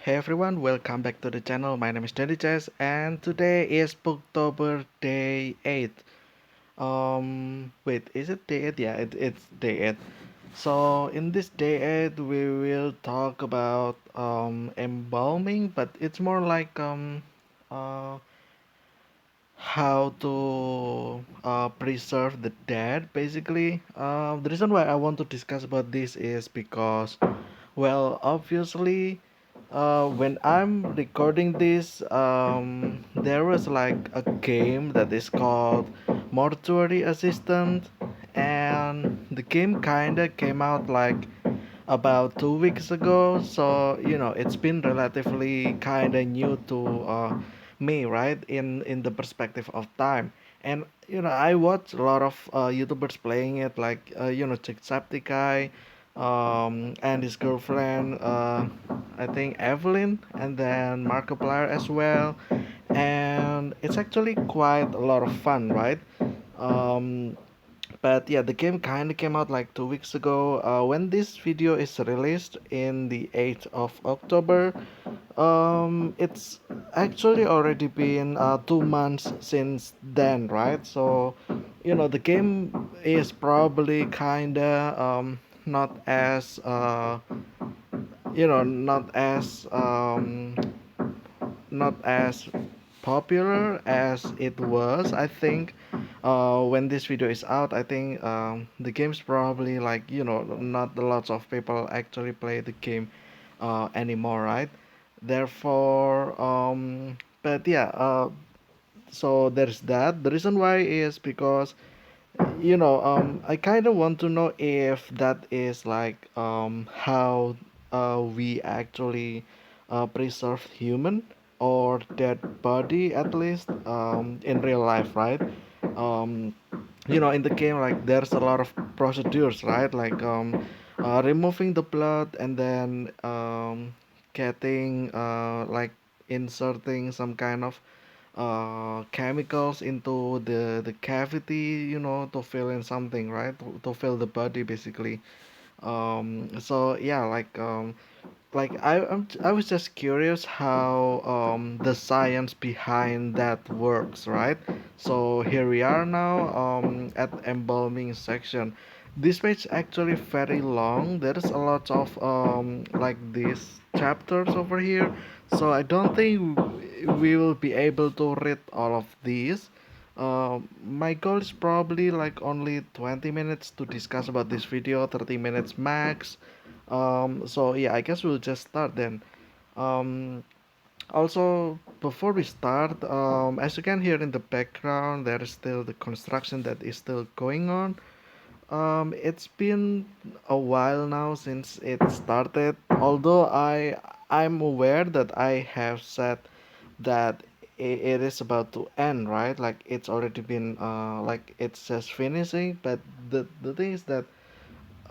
Hey everyone, welcome back to the channel. My name is Dandy Chess and today is Spooktober day 8. Wait, is it day 8? Yeah, it's day 8. So in this day 8 we will talk about embalming, but it's more like uh how to preserve the dead basically. The reason why I want to discuss about this is because, well, obviously, when I'm recording this, there was like a game that is called Mortuary Assistant, and the game kinda came out like about 2 weeks ago. So it's been relatively kinda new to me, right? In the perspective of time, and I watch a lot of YouTubers playing it, like Jacksepticeye, and his girlfriend, I think Evelyn, and then Markiplier as well, and it's actually quite a lot of fun, right? Um, but yeah, the game kind of came out like 2 weeks ago. When this video is released in the 8th of October, it's actually already been 2 months since then, right? So, the game is probably kinda not as not as not as popular as it was, I think. When this video is out, I think the game's probably like, not a lot of people actually play the game anymore, right? Therefore, but yeah, so there's that. The reason why is because I kind of want to know if that is like how we actually preserve human or dead body, at least in real life, right? Um, in the game, like there's a lot of procedures, right? Like removing the blood and then getting like inserting some kind of chemicals into the cavity, to fill in something, right? To fill the body basically. So yeah, like I was just curious how the science behind that works, right? So here we are now at embalming section. This page actually very long. There's a lot of like these chapters over here. So I don't think we will be able to read all of these. My goal is probably like only 20 minutes to discuss about this video, 30 minutes max. So yeah, I guess we'll just start then. Um, Also, before we start, as you can hear in the background, there is still the construction that is still going on. It's been a while now since it started. Although I'm aware that I have said that it is about to end, right? Like it's already been like it's just finishing. But the thing is that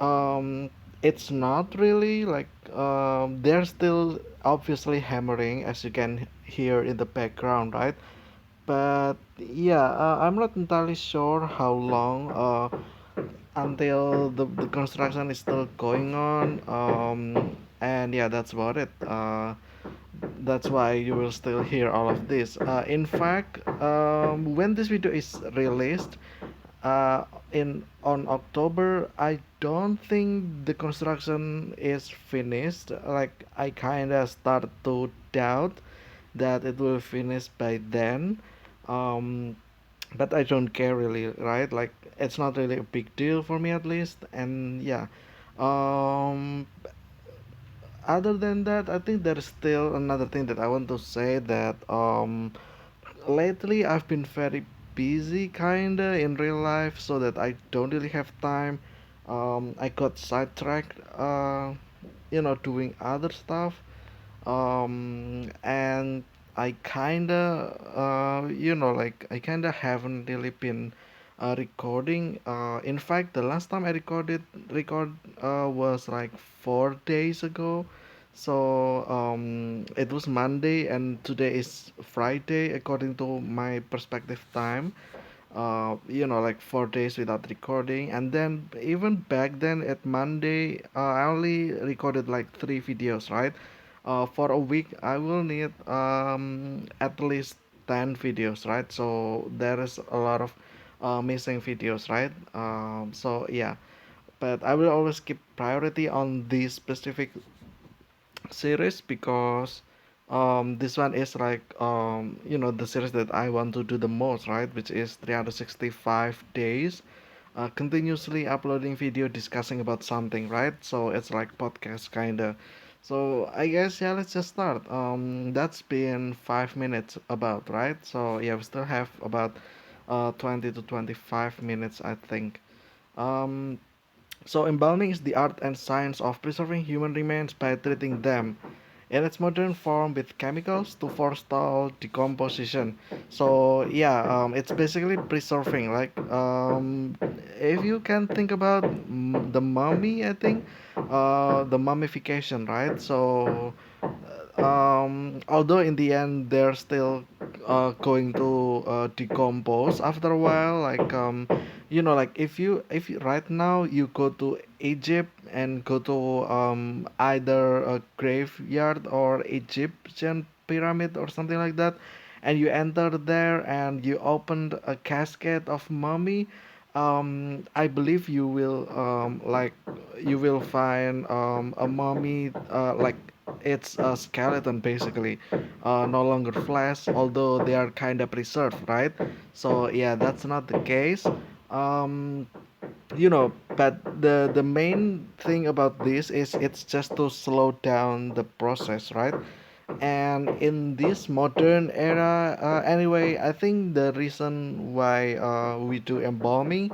um, it's not really like they're still obviously hammering, as you can hear in the background, right? But yeah, I'm not entirely sure how long until the construction is still going on. And yeah, that's about it. That's why you will still hear all of this. In fact, when this video is released, in on October, I don't think the construction is finished. Like I kinda start to doubt that it will finish by then. Um, but I don't care really, right? Like it's not really a big deal for me at least. And yeah, um, other than that, I think there's still another thing that I want to say that lately I've been very busy kinda in real life, so that I don't really have time. I got sidetracked doing other stuff. And I kinda like I kinda haven't really been recording. In fact, the last time I record was like 4 days ago. So it was Monday and today is Friday according to my perspective time. Like 4 days without recording, and then even back then at Monday, I only recorded like 3 videos, right? for a week I will need at least 10 videos, right? So there is a lot of missing videos, right? So yeah, but I will always keep priority on this specific series because this one is like the series that I want to do the most, right? Which is 365 days continuously uploading video discussing about something, right? So it's like podcast kinda. So I guess yeah, let's just start. That's been 5 minutes about, right? So yeah, we still have about 20 to 25 minutes, I think. Um, so embalming is the art and science of preserving human remains by treating them in its modern form with chemicals to forestall decomposition. So yeah, it's basically preserving. Like if you can think about the mummy, I think the mummification, right? So although in the end they're still going to decompose after a while, like like if you right now you go to Egypt and go to either a graveyard or Egyptian pyramid or something like that, and you enter there and you opened a casket of mummy, I believe you will you will find a mummy like it's a skeleton basically, no longer flesh, although they are kind of preserved, right? So yeah, that's not the case. Um, but the main thing about this is it's just to slow down the process, right? And in this modern era, anyway, I think the reason why we do embalming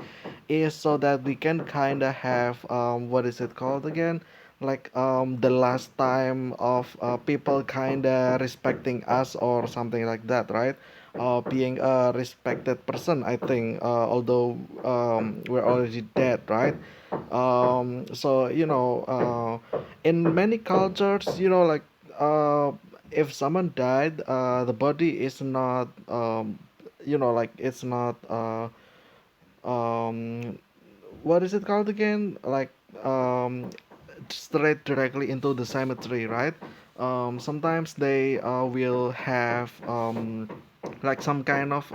is so that we can kind of have what is it called again, like the last time of people kind of respecting us or something like that, right? Being a respected person, I think, although we're already dead, right? So in many cultures, like uh, if someone died, the body is not like it's not um what is it called again, like um straight directly into the cemetery, right? Sometimes they will have like some kind of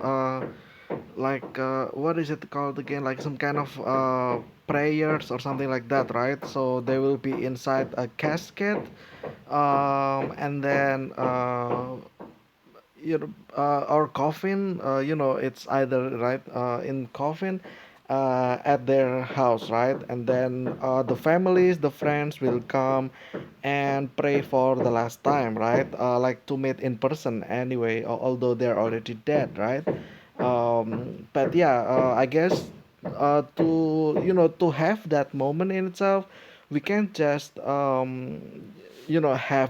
like what is it called again, like some kind of prayers or something like that, right? So they will be inside a casket, and then or coffin, it's either right in coffin at their house, right? And then the families, the friends will come and pray for the last time, right? Like to meet in person anyway, although they're already dead, right? But yeah, I guess to have that moment in itself, we can't just have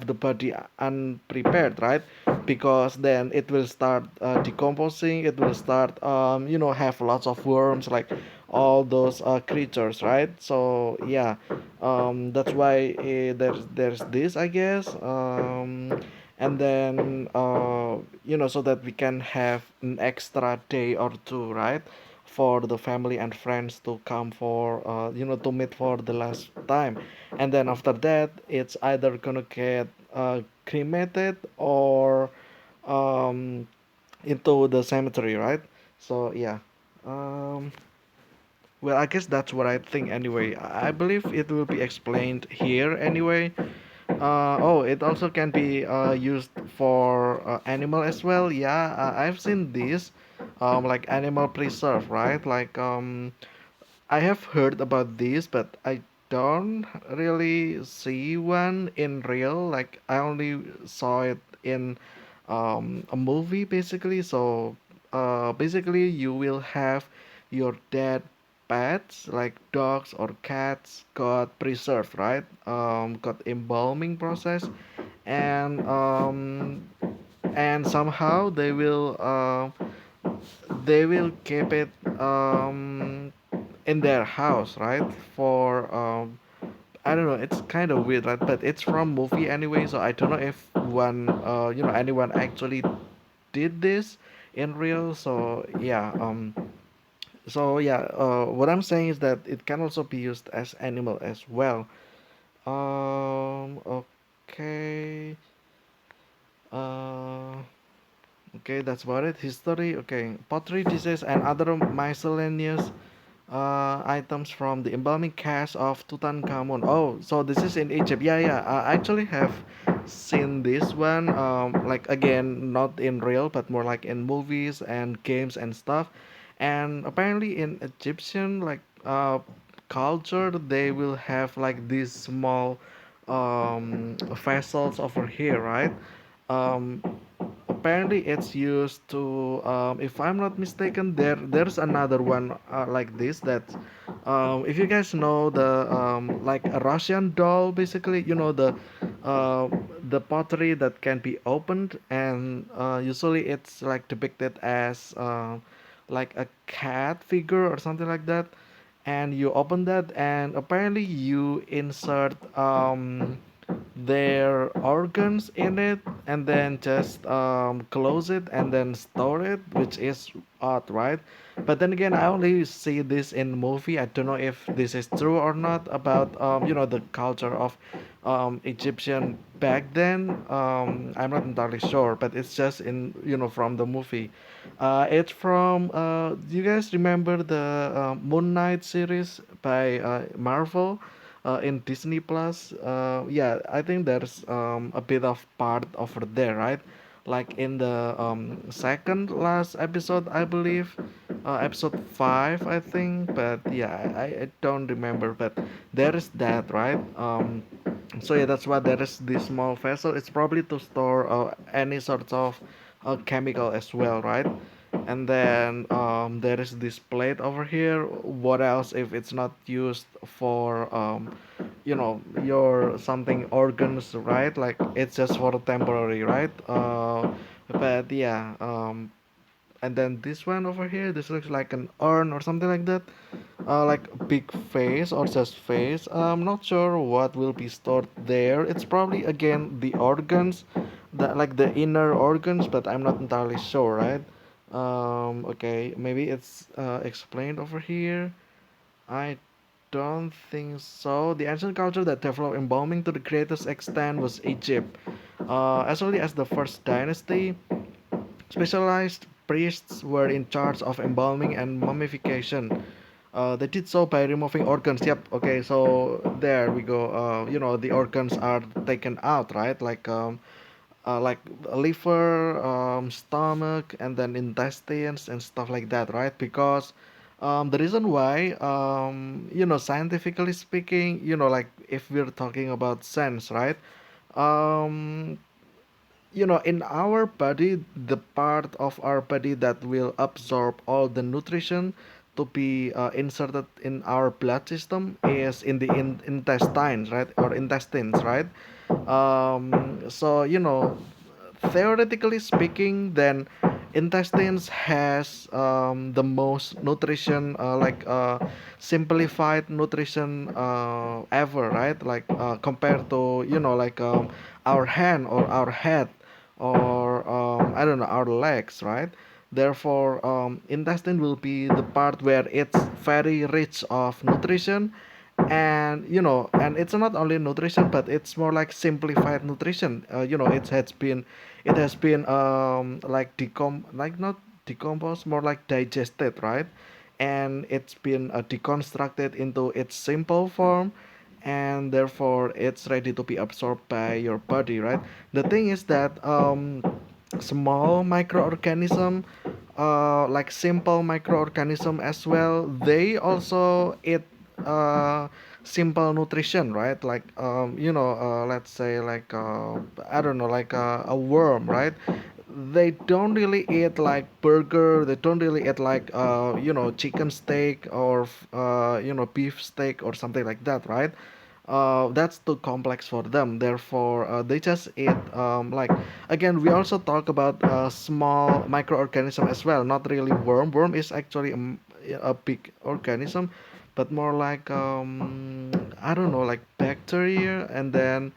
the body unprepared, right? Because then it will start decomposing, it will start have lots of worms, like all those creatures, right? So yeah, that's why there's this, I guess. And then so that we can have an extra day or two, right, for the family and friends to come for to meet for the last time. And then after that it's either gonna get cremated or um, into the cemetery, right? So yeah, um, well, I guess that's what I think anyway. I believe it will be explained here anyway. Oh, it also can be used for animal as well. Yeah, I've seen this, like animal preserve, right? Like I have heard about this, but I don't really see one in real. Like I only saw it in a movie basically. So basically you will have your dead pets like dogs or cats got preserved, right? Got embalming process, and somehow they will keep it in their house, right? For I don't know, it's kind of weird, right? But it's from movie anyway, so I don't know if anyone actually did this in real. So yeah, what I'm saying is that it can also be used as animal as well. Okay. Okay. Uh, okay, that's about it. History. Okay, pottery dishes and other miscellaneous items from the embalming cast of Tutankhamun. Oh, so this is in Egypt. Yeah, yeah. I actually have seen this one. Like again, not in real, but more like in movies and games and stuff. And apparently in Egyptian culture, they will have like these small vessels over here, right? Um, Apparently it's used to if I'm not mistaken, there's another one like this that if you guys know the like a Russian doll, basically, you know, uh, the pottery that can be opened, and usually it's like depicted as like a cat figure or something like that, and you open that and apparently you insert their organs in it and then just close it and then store it, which is odd, right? But then again, I only see this in movie. I don't know if this is true or not about you know, the culture of Egyptian back then. I'm not entirely sure, but it's just in, you know, from the movie. It's from do you guys remember the Moon Knight series by Marvel in Disney Plus? Yeah, I think there's a bit of part over there, right? Like in the second last episode, I believe, episode 5, I think. But yeah, I don't remember. But there is that, right? So yeah, that's why there is this small vessel. It's probably to store any sort of chemical as well, right? And then there is this plate over here. What else if it's not used for you know, your something organs, right? Like it's just for temporary, right? But yeah, and then this one over here, this looks like an urn or something like that, like big face or just face. I'm not sure what will be stored there. It's probably again the organs, the like the inner organs, but I'm not entirely sure, right? Okay, maybe it's explained over here. I don't think so. The ancient culture that developed embalming to the greatest extent was Egypt. As early as the first dynasty, specialized priests were in charge of embalming and mummification. They did so by removing organs. Yep. Okay. So there we go. You know, the organs are taken out, right? Like liver, stomach, and then intestines and stuff like that, right? Because the reason why, you know, scientifically speaking, you know, like if we're talking about sense, right? Um, you know, in our body, the part of our body that will absorb all the nutrition to be inserted in our blood system is in the intestines, right? Or intestines, right? So you know, theoretically speaking, then intestines has the most nutrition, simplified nutrition ever, right? Like compared to, you know, like our hand or our head or I don't know, our legs, right? Therefore, intestine will be the part where it's very rich of nutrition, and you know, and it's not only nutrition, but it's more like simplified nutrition. You know, it has been like like not decomposed, more like digested, right? And it's been deconstructed into its simple form, and therefore it's ready to be absorbed by your body, right? The thing is that small microorganism, like simple microorganism as well, they also eat uh, simple nutrition, right? Like you know, let's say like I don't know, like a worm, right? They don't really eat like burger. They don't really eat like you know, chicken steak or you know, beef steak or something like that, right? That's too complex for them. Therefore, they just eat like, again, we also talk about small microorganism as well. Not really worm. Worm is actually a big organism, but more like I don't know, like bacteria, and then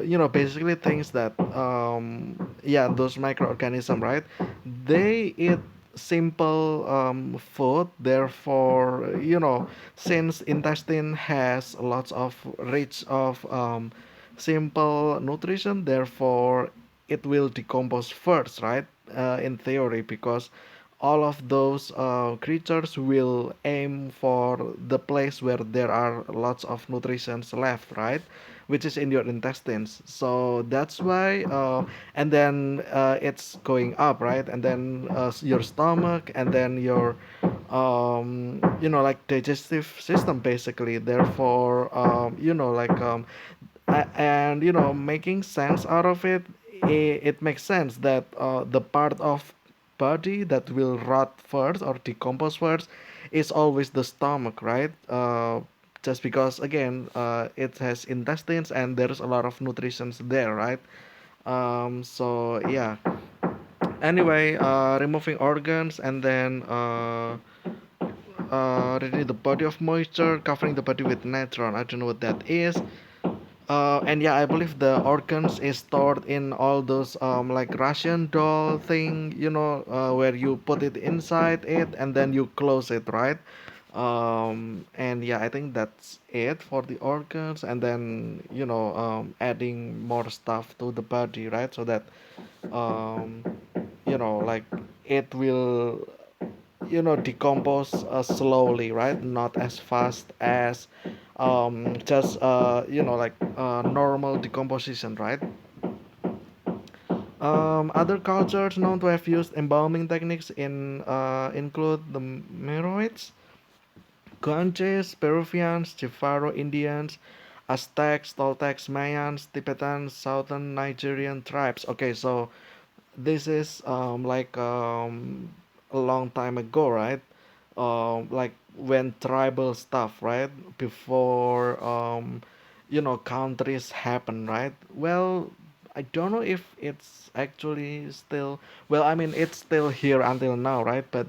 you know, basically things that yeah, those microorganism, right? They eat simple food. Therefore, you know, since intestine has lots of rich of simple nutrition, therefore it will decompose first, right? In theory, because all of those creatures will aim for the place where there are lots of nutritions left, right? Which is in your intestines. So that's why, and then it's going up, right? And then your stomach, and then your like digestive system basically. Therefore, and making sense out of it, it makes sense that the part of body that will rot first or decompose first is always the stomach, right? Just because again, it has intestines and there's a lot of nutrition there, right? So yeah. Anyway, removing organs and then removing the body of moisture, covering the body with natron. I don't know what that is. And yeah, I believe the organs is stored in all those like Russian doll thing, where you put it inside it and then you close it, right? And yeah, I think that's it for the organs, and then adding more stuff to the body, right? So that um, like it will decompose slowly, right? Not as fast as just like normal decomposition, right? Other cultures known to have used embalming techniques include the Meroids, Guanches, Peruvians, Jivaro Indians, Aztecs, Toltecs, Mayans, Tibetans, Southern Nigerian tribes. Okay, so this is a long time ago, right? Like when tribal stuff, right? Before countries happen, right? Well, I don't know if it's actually still, well, I mean it's still here until now, right? But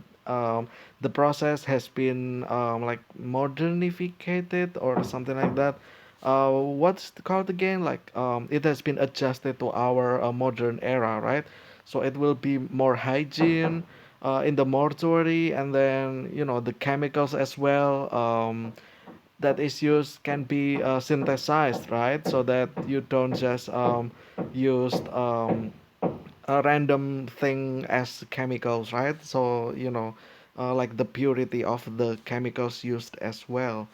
the process has been like modernificated or something like that. What's it called again? Like it has been adjusted to our modern era, right? So it will be more hygiene in the mortuary, and then the chemicals as well that is used can be synthesized, right? So that you don't just use a random thing as chemicals, right? So like the purity of the chemicals used as well.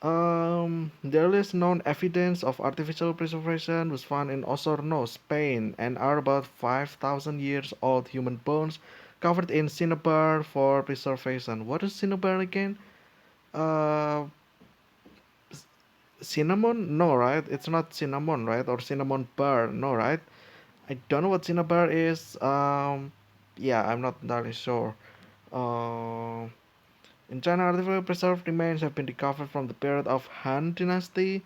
The earliest known evidence of artificial preservation was found in Osorno, Spain, and are about 5,000 years old human bones covered in cinnabar for preservation. What is cinnabar again? Uh, Cinnamon? No, right? It's not cinnamon, right? Or cinnamon bar? No, right? I don't know what cinnabar is. Yeah, I'm not entirely sure. Uh, in China, artificially preserved remains have been recovered from the period of Han Dynasty.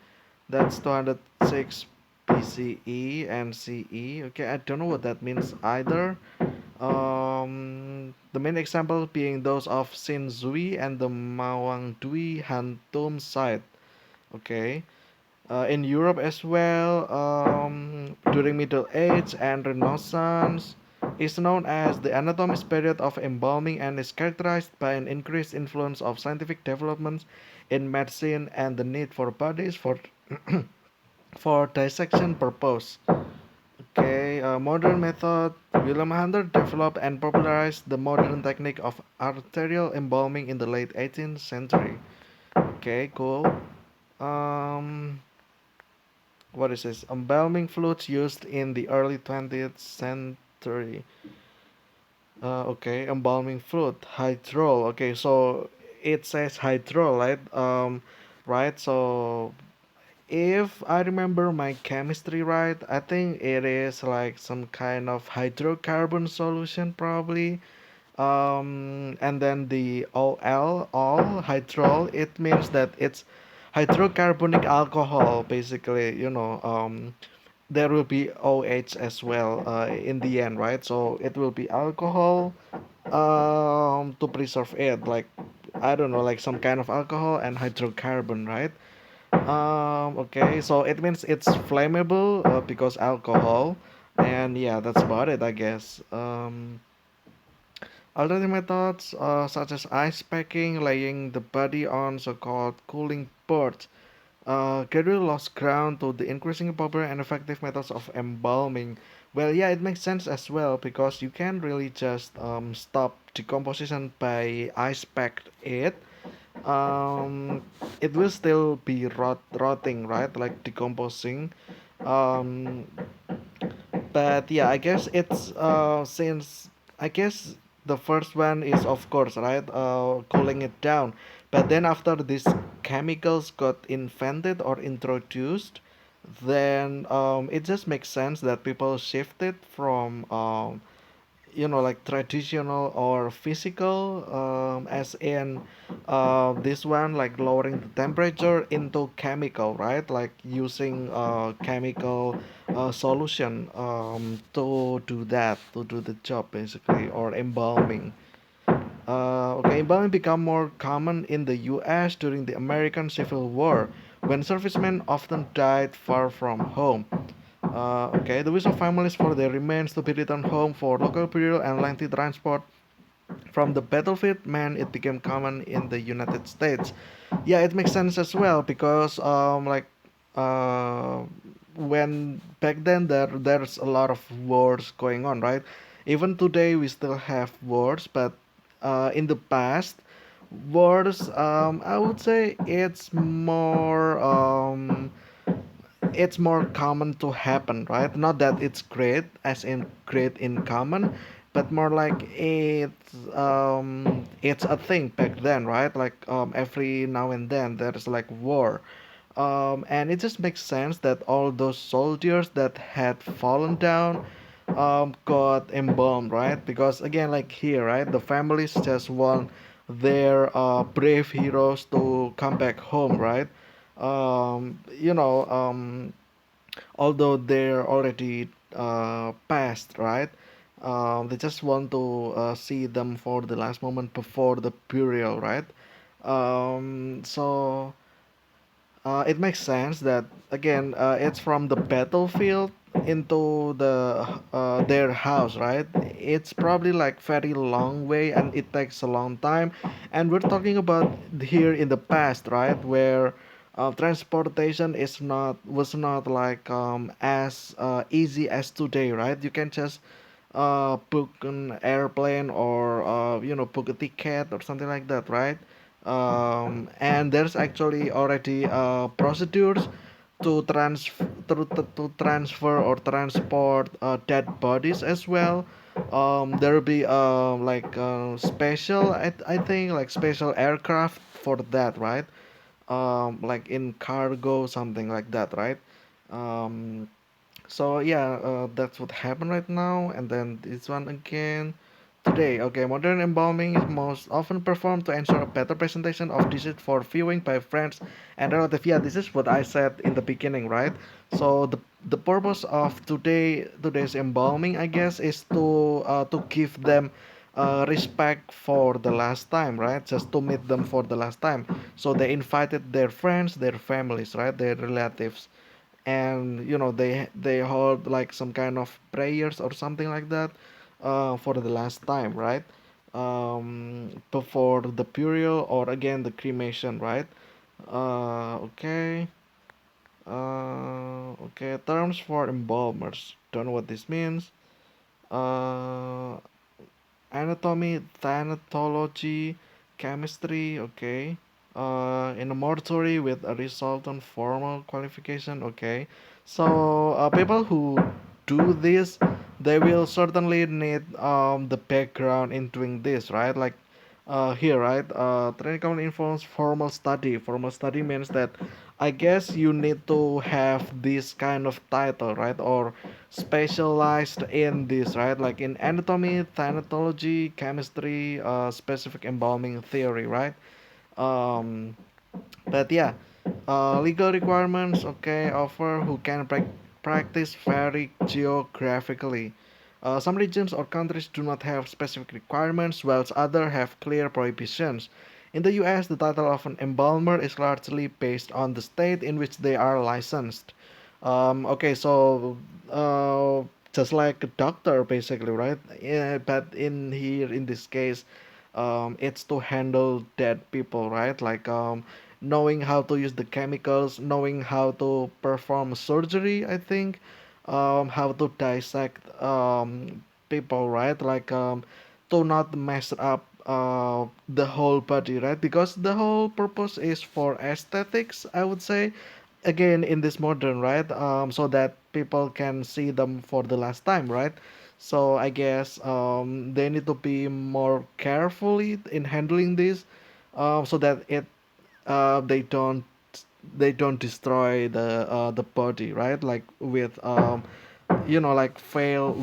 That's 206 BCE and CE. Okay, I don't know what that means either. The main examples being those of Xinzui and the Mawangdui Han tomb site. Okay, in Europe as well, during Middle Age and Renaissance, is known as the anatomist period of embalming and is characterized by an increased influence of scientific developments in medicine and the need for bodies for dissection purpose. Okay, modern method. William Hunter developed and popularized the modern technique of arterial embalming in the late 18th century. Okay, cool. Um, what is this? Embalming fluids used in the early 20th century. Okay, embalming fluid, hydrol. Okay, so it says hydrol, right? Right. So if I remember my chemistry right, I think it is like some kind of hydrocarbon solution, probably. And then the OL, all hydrol, it means that it's hydrocarbonic alcohol, basically. There will be OH as well in the end, right? So it will be alcohol to preserve it, like I don't know, like some kind of alcohol and hydrocarbon, right? Okay, so it means it's flammable because alcohol, and yeah, that's about it, I guess. Alternative methods such as ice packing, laying the body on so-called cooling boards. gradually lost ground to the increasingly popular and effective methods of embalming. Well, yeah, it makes sense as well because you can't really just stop decomposition by ice packed it. Um, it will still be rotting, right? Like decomposing. Um, but yeah, I guess it's since I guess the first one is of course right cooling it down, but then after these chemicals got invented or introduced, then it just makes sense that people shifted from like traditional or physical, as in this one like lowering the temperature into chemical, right? Like using chemical solution to do that, to do the job basically, or embalming. Okay, embalming became more common in the US during the American Civil War, when servicemen often died far from home. Okay, the wish of families for their remains to be returned home for local burial and lengthy transport from the battlefield meant it became common in the United States. Yeah, it makes sense as well because uh, when back then there's a lot of wars going on, right? Even today we still have wars, but in the past wars, I would say it's more common to happen, right? Not that it's great, as in great in common, but more like it's a thing back then, right? Like every now and then there's like war, and it just makes sense that all those soldiers that had fallen down got embalmed, right? Because again, like here, right, the families just want their brave heroes to come back home, right? Although they're already past, right? They just want to see them for the last moment before the burial, right? So it makes sense that again, it's from the battlefield into their house, right? It's probably like very long way, and it takes a long time. And we're talking about here in the past, right, where transportation was not like as easy as today, right? You can just book an airplane or book a ticket or something like that, right? And there's actually already procedures to transfer or transport dead bodies as well. There'll be like special, I think like special aircraft for that, right? Like in cargo, something like that, right? um, so yeah, that's what happened right now. And then this one again. Today, okay, modern embalming is most often performed to ensure a better presentation of dishes for viewing by friends and relatives. Yeah, this is what I said in the beginning, right? So the purpose of today's embalming, I guess, is to give them respect for the last time, right? Just to meet them for the last time. So they invited their friends, their families, right, their relatives, and they hold like some kind of prayers or something like that for the last time, right? Before the burial or again the cremation, right? Okay. Okay, terms for embalmers, don't know what this means. uh Anatomy, thanatology, chemistry, okay. In a mortuary with a resultant formal qualification, okay. So, people who do this, they will certainly need the background in doing this, right? Like, here, right? Technical informs formal study. Formal study means that I guess you need to have this kind of title, right? Or specialized in this, right? Like in anatomy, thanatology, chemistry, specific embalming theory, right? Um, but yeah, legal requirements, okay, offer who can practice vary geographically. Some regions or countries do not have specific requirements, whilst others have clear prohibitions. In the US, the title of an embalmer is largely based on the state in which they are licensed. Okay, so just like a doctor, basically, right? Yeah, but in here, in this case, it's to handle dead people, right? Like knowing how to use the chemicals, knowing how to perform surgery, I think, how to dissect people, right? Like to not mess up the whole body, right? Because the whole purpose is for aesthetics, I would say. Again, in this modern, right? So that people can see them for the last time, right? So I guess they need to be more carefully in handling this, so that they don't destroy the body, right? Like with like fail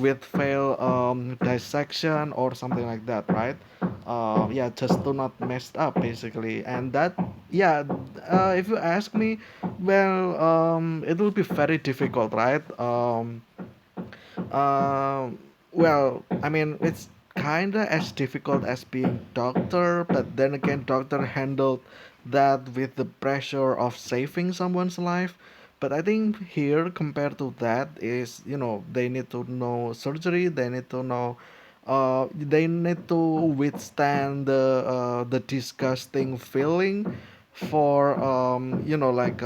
dissection or something like that, right? Yeah, just to not messed up basically, and that yeah, if you ask me, well, it will be very difficult, right? Um, well, I mean, it's kinda as difficult as being doctor, but then again, doctor handled that with the pressure of saving someone's life. But I think here, compared to that, is they need to know surgery. They need to know. They need to withstand the disgusting feeling for like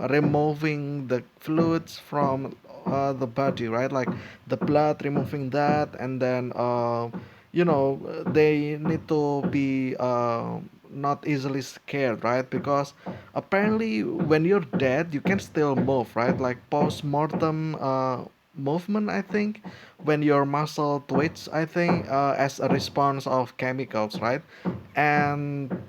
removing the fluids from the body, right? Like the blood, removing that, and then they need to be not easily scared, right? Because apparently when you're dead you can still move, right? Like post-mortem movement, I think, when your muscle twitch, I think, as a response of chemicals, right? And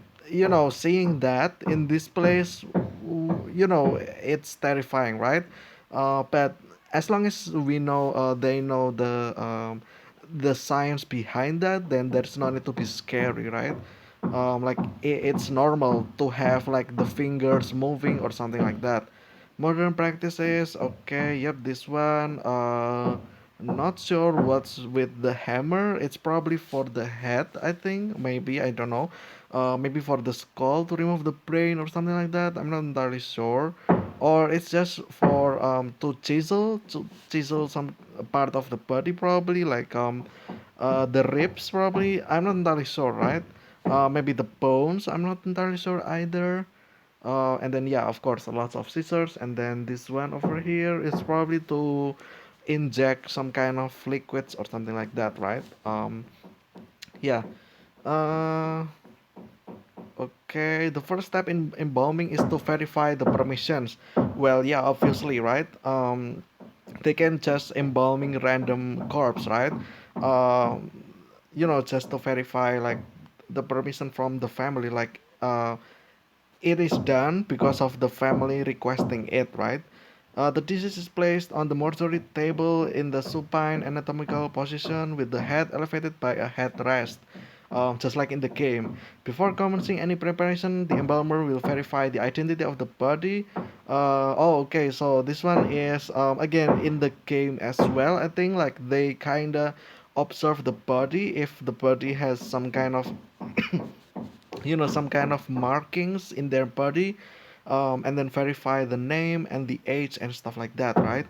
seeing that in this place, it's terrifying, right? But as long as we know, they know the science behind that, then there's no need to be scary, right? Like it's normal to have like the fingers moving or something like that. Modern practices, okay, yep, this one. Not sure what's with the hammer. It's probably for the head, I think. Maybe, I don't know. Maybe for the skull to remove the brain or something like that. I'm not entirely sure. Or it's just for to chisel some part of the body, probably like the ribs, probably. I'm not entirely sure, right? Maybe the bones. I'm not entirely sure either. And then yeah, of course, lots of scissors, and then this one over here is probably to inject some kind of liquids or something like that, right? Yeah. Uh, okay. The first step in embalming is to verify the permissions. Well, yeah, obviously, right? They can just embalming random corpse, right? Um, just to verify like the permission from the family, like it is done because of the family requesting it, right? The disease is placed on the mortuary table in the supine anatomical position with the head elevated by a headrest, just like in the game. Before commencing any preparation, the embalmer will verify the identity of the body. Okay, so this one is again in the game as well. I think like they kinda observe the body if the body has some kind of some kind of markings in their body, and then verify the name and the age and stuff like that, right?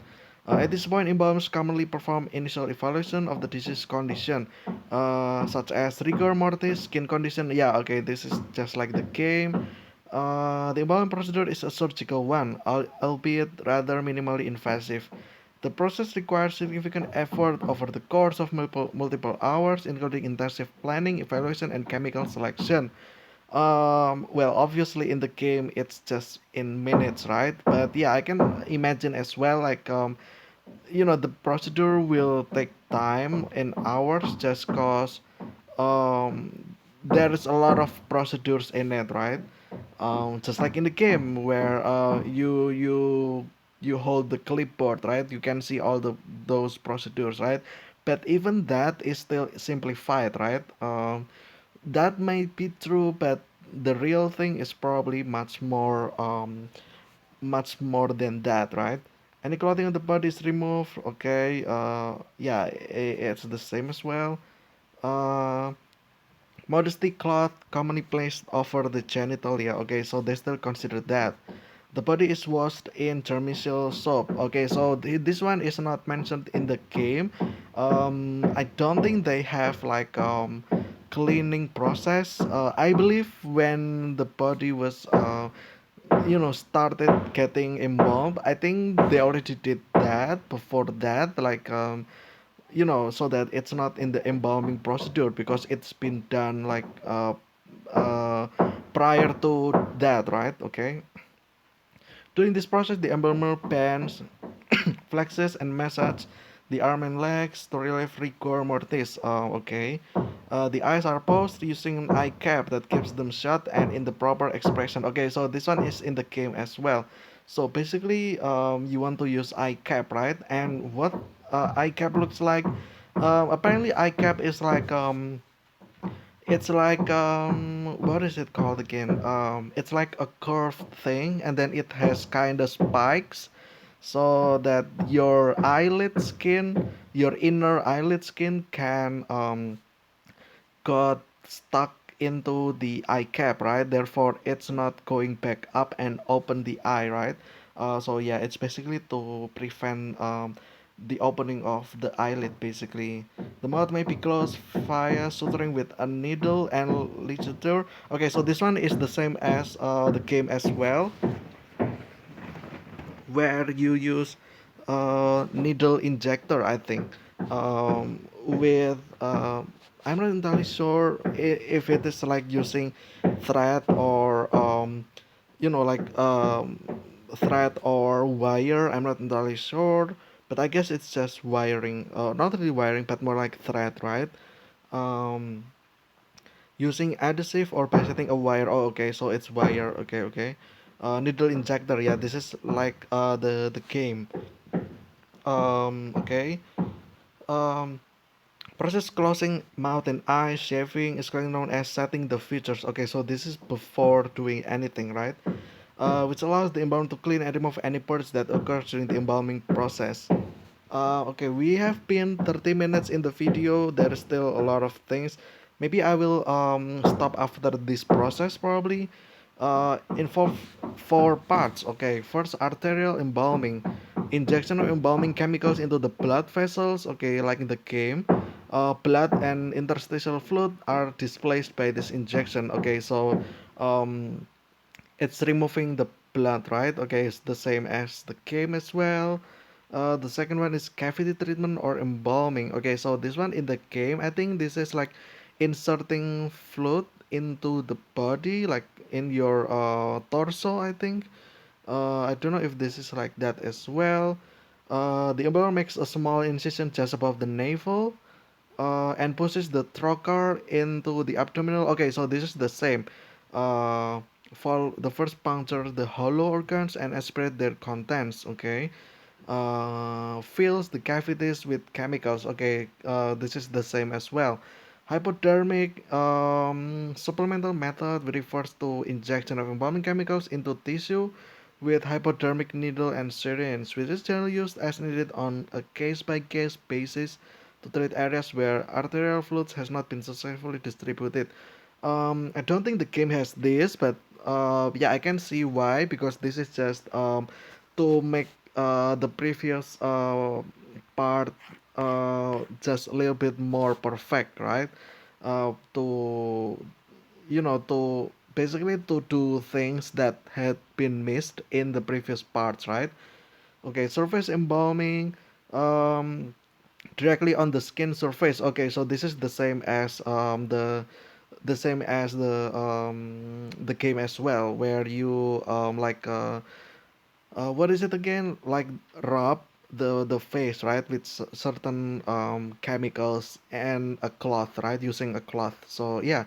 At this point, embalmers commonly perform initial evaluation of the disease condition, such as rigor mortis, skin condition. Yeah, okay, this is just like the game. The embalming procedure is a surgical one, albeit rather minimally invasive. The process requires significant effort over the course of multiple hours, including intensive planning, evaluation, and chemical selection. Well, obviously in the game it's just in minutes, right? But yeah, I can imagine as well, like the procedure will take time in hours just cause there is a lot of procedures in it, right? Just like in the game where you hold the clipboard, right? You can see all the those procedures, right? But even that is still simplified, right? That might be true, but the real thing is probably much more than that, right? Any clothing on the body is removed. Okay. Yeah, it's the same as well. Uh, Modesty cloth commonly placed over the genitalia. Okay, so they still consider that. The body is washed in germicide soap. Okay, so this one is not mentioned in the game. I don't think they have like cleaning process. I believe when the body was started getting embalmed, I think they already did that before that, like so that it's not in the embalming procedure because it's been done like uh, prior to that, right? Okay. During this process, the embalmer bends, flexes, and massages the arm and legs to relieve rigor mortis. Okay. The eyes are posed using an eye cap that keeps them shut and in the proper expression. Okay, so this one is in the game as well. So basically, you want to use eye cap, right? And what eye cap looks like? Apparently, eye cap is like it's like what is it called again? It's like a curved thing, and then it has kind of spikes, so that your eyelid skin, your inner eyelid skin, can got stuck into the eye cap, right? Therefore, it's not going back up and open the eye, right? So yeah, it's basically to prevent the opening of the eyelid. Basically, the mouth may be closed via suturing with a needle and ligature. Okay, so this one is the same as the game as well, where you use needle injector, I think, with I'm not entirely sure if it is like using thread or like thread or wire. I'm not entirely sure, but I guess it's just wiring, not really wiring, but more like thread, right? um Using adhesive or by setting a wire. Oh, okay, so it's wire. Okay, okay. Needle injector. Yeah, this is like the game. Okay. Um, Process closing mouth and eyes, shaving is going known as setting the features. Okay, so this is before doing anything, right? Which allows the embalmer to clean and remove any parts that occurs during the embalming process. Okay, we have been 30 minutes in the video. There is still a lot of things. Maybe I will stop after this process probably. Involve four parts. Okay, first arterial embalming, injection of embalming chemicals into the blood vessels. Okay, like in the game, blood and interstitial fluid are displaced by this injection. Okay, so um, it's removing the blood, right? Okay, it's the same as the game as well. The second one is cavity treatment or embalming. Okay, so this one in the game, I think this is like inserting fluid into the body, like in your torso, I think. I don't know if this is like that as well. The embalmer makes a small incision just above the navel and pushes the trocar into the abdominal. Okay, so this is the same. For the first puncture the hollow organs and aspirate their contents. Okay, fills the cavities with chemicals. Okay, this is the same as well. Hypodermic supplemental method refers to injection of embalming chemicals into tissue with hypodermic needle and syringe, which is generally used as needed on a case-by-case basis to treat areas where arterial fluids has not been successfully distributed. I don't think the game has this, but yeah, I can see why, because this is just to make the previous part just a little bit more perfect, right? To to basically to do things that had been missed in the previous parts, right? Okay, surface embalming. Um, Directly on the skin surface. Okay, so this is the same as the game as well, where you like what is it again, like rub the face, right, with certain chemicals and a cloth, right, using a cloth. So yeah.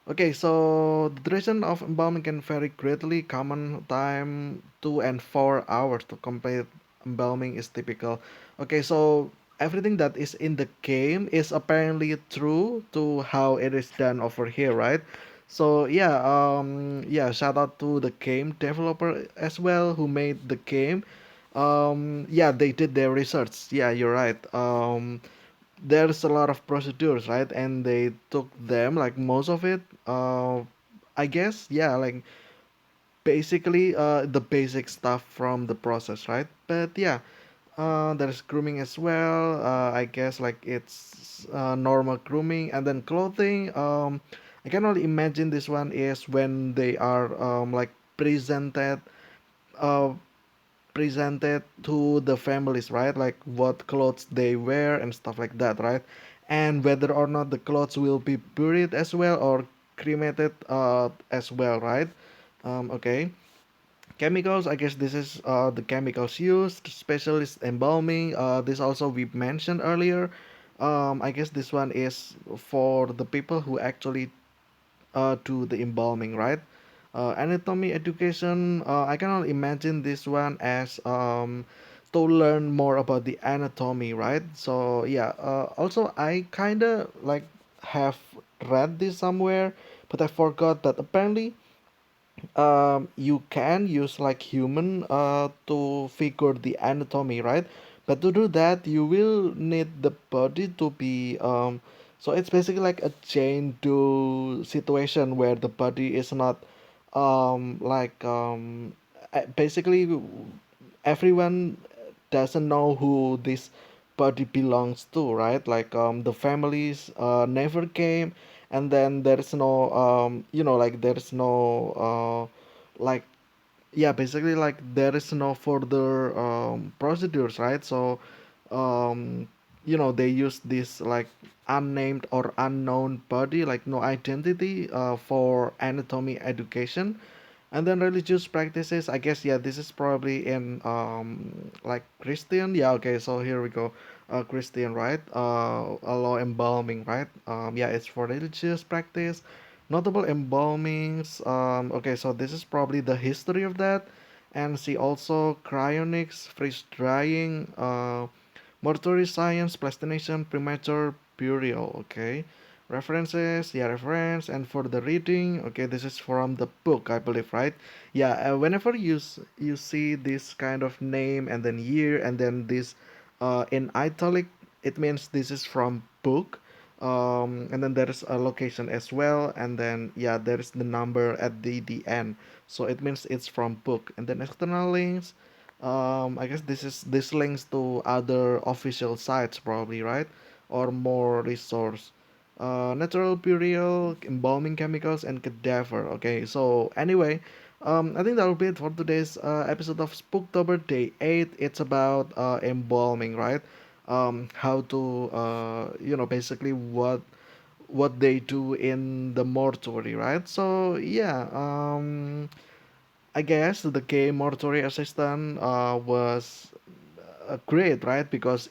Okay, so the duration of embalming can vary greatly. Common time 2 and 4 hours to complete embalming is typical. Okay, so everything that is in the game is apparently true to how it is done over here, right? So yeah, yeah, shout out to the game developer as well who made the game. Yeah, they did their research. Yeah, you're right. There's a lot of procedures, right? And they took them, like most of it. I guess, yeah, like basically the basic stuff from the process, right? But yeah, There's grooming as well. I guess like it's normal grooming, and then clothing. I can only imagine this one is when they are like presented uh, presented to the families, right? Like what clothes they wear and stuff like that, right? And whether or not the clothes will be buried as well or cremated as well, right? Okay. Chemicals, I guess this is the chemicals used, specialist embalming. This also we mentioned earlier. I guess this one is for the people who actually to the embalming, right? Anatomy education, I cannot imagine this one as to learn more about the anatomy, right? So yeah, also I kind of like have read this somewhere, but I forgot that apparently you can use like human to figure the anatomy, right? But to do that you will need the body to be so it's basically like a chain to situation where the body is not like basically everyone doesn't know who this body belongs to, right? Like the families never came, and then there's no like there's no like yeah, basically like there is no further procedures, right? So um they use this like unnamed or unknown body, like no identity for anatomy education. And then religious practices, I guess, yeah, this is probably in like Christian. Yeah, okay, so here we go. Christian, right? A law embalming, right? Yeah, it's for religious practice. Notable embalmings. Okay, so this is probably the history of that. And see also cryonics, freeze drying, mortuary science, plastination, premature burial. Okay. References, yeah, reference. And for the reading, okay, this is from the book, I believe, right? Yeah, whenever you see this kind of name and then year and then this in italic, it means this is from book. And then there's a location as well, and then yeah, there's the number at the end, so it means it's from book. And then external links, I guess this links to other official sites probably, right? Or more resource. Natural burial, embalming chemicals, and cadaver. Okay, so anyway, I think that'll be it for today's episode of Spooktober Day 8. It's about embalming, right? How to, basically what they do in the mortuary, right? So yeah, I guess the game Mortuary Assistant was great, right? Because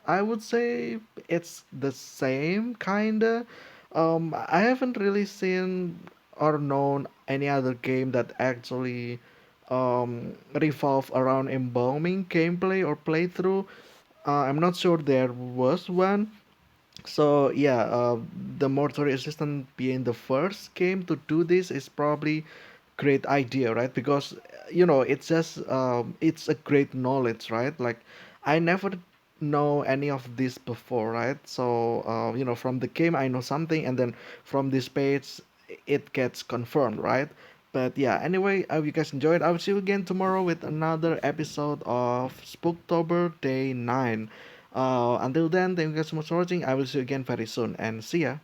I would say it's the same kinda. I haven't really seen or known any other game that actually revolve around embalming gameplay or playthrough. I'm not sure there was one. So yeah, the Mortuary Assistant being the first game to do this is probably great idea, right? Because it's just it's a great knowledge, right? Like I never know any of this before, right? So from the game I know something, and then from this page it gets confirmed, right? But yeah, anyway, I hope you guys enjoyed. I will see you again tomorrow with another episode of Spooktober Day 9. Until then, thank you guys so much for watching. I will see you again very soon, and see ya.